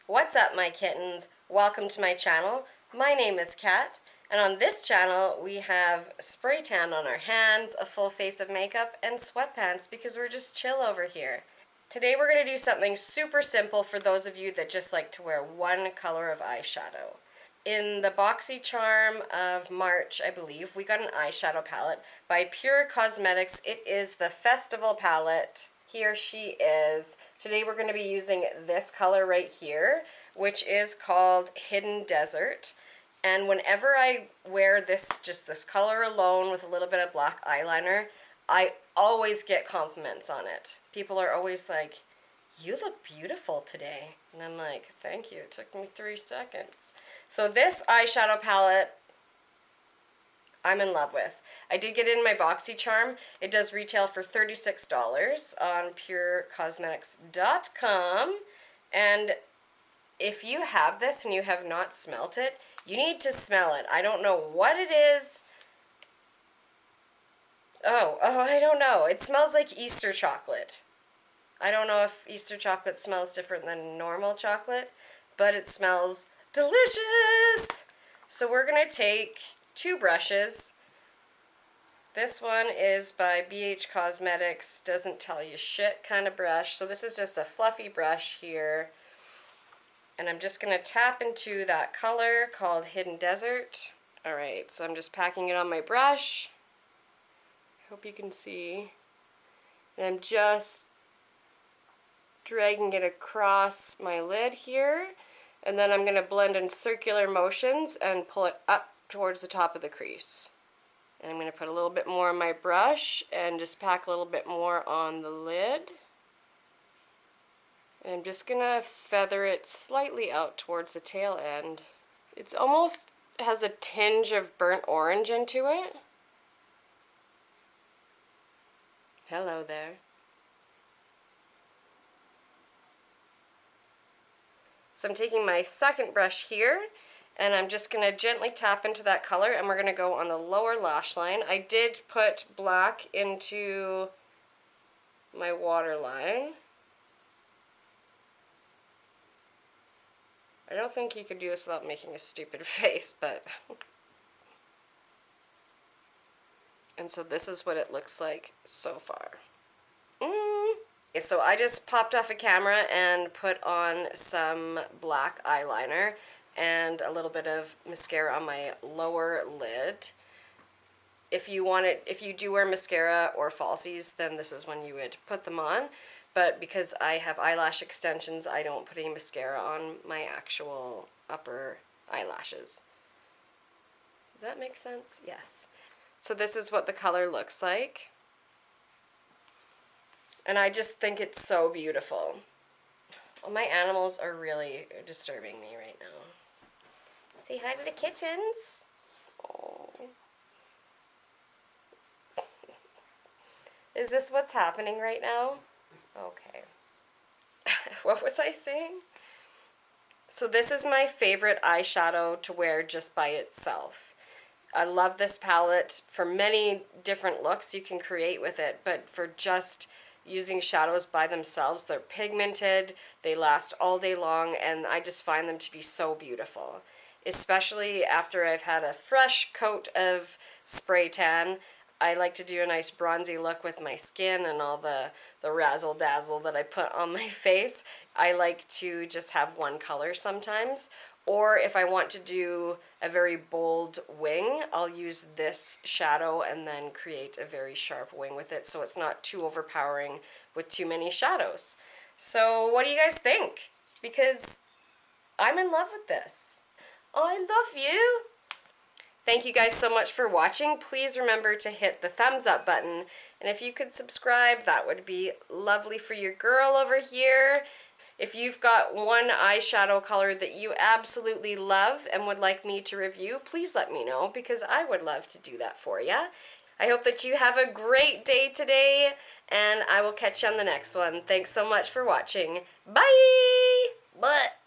What's up, my kittens? Welcome to my channel. My name is Kat, and on this channel we have spray tan on our hands, a full face of makeup, and sweatpants because we're just chill over here. Today we're going to do something super simple for those of you that just like to wear one color of eyeshadow. In the BoxyCharm of March, I believe, we got an eyeshadow palette by Pure Cosmetics. It is the Festival palette. Here she is. Today we're going to be using this color right here, which is called Hidden Desert. And whenever I wear this, just this color alone with a little bit of black eyeliner, I always get compliments on it. People are always like, "You look beautiful today." And I'm like, "Thank you. It took me 3 seconds." So this eyeshadow palette, I'm in love with. I did get it in my BoxyCharm. It does retail for $36 on purecosmetics.com. And if you have this and you have not smelt it, you need to smell it. I don't know what it is. I don't know. It smells like Easter chocolate. I don't know if Easter chocolate smells different than normal chocolate, but it smells delicious. So we're going to take 2 brushes. This one is by BH Cosmetics, doesn't tell you shit kind of brush. So this is just a fluffy brush here. And I'm just going to tap into that color called Hidden Desert. Alright, so I'm just packing it on my brush. Hope you can see. And I'm just dragging it across my lid here. And then I'm going to blend in circular motions and pull it up towards the top of the crease. And I'm going to put a little bit more on my brush and just pack a little bit more on the lid. And I'm just going to feather it slightly out towards the tail end. It's almost has a tinge of burnt orange into it. Hello there. So I'm taking my second brush here, and I'm just going to gently tap into that color, and we're going to go on the lower lash line. I did put black into my waterline. I don't think you could do this without making a stupid face, but... And so this is what it looks like so far. Okay, so I just popped off a camera and put on some black eyeliner and a little bit of mascara on my lower lid. If you do wear mascara or falsies, then this is when you would put them on. But because I have eyelash extensions, I don't put any mascara on my actual upper eyelashes. Does that make sense? Yes. So this is what the color looks like. And I just think it's so beautiful. Well, my animals are really disturbing me right now. Say hi to the kittens. Oh. Is this what's happening right now? Okay. What was I saying? So this is my favorite eyeshadow to wear just by itself. I love this palette for many different looks you can create with it, but for just using shadows by themselves, they're pigmented, they last all day long, and I just find them to be so beautiful. Especially after I've had a fresh coat of spray tan, I like to do a nice bronzy look with my skin and all the razzle dazzle that I put on my face. I like to just have one color sometimes. Or if I want to do a very bold wing, I'll use this shadow and then create a very sharp wing with it so it's not too overpowering with too many shadows. So what do you guys think? Because I'm in love with this. I love you. Thank you guys so much for watching. Please remember to hit the thumbs up button. And if you could subscribe, that would be lovely for your girl over here. If you've got one eyeshadow color that you absolutely love and would like me to review, please let me know because I would love to do that for you. I hope that you have a great day today, and I will catch you on the next one. Thanks so much for watching. Bye! Bye!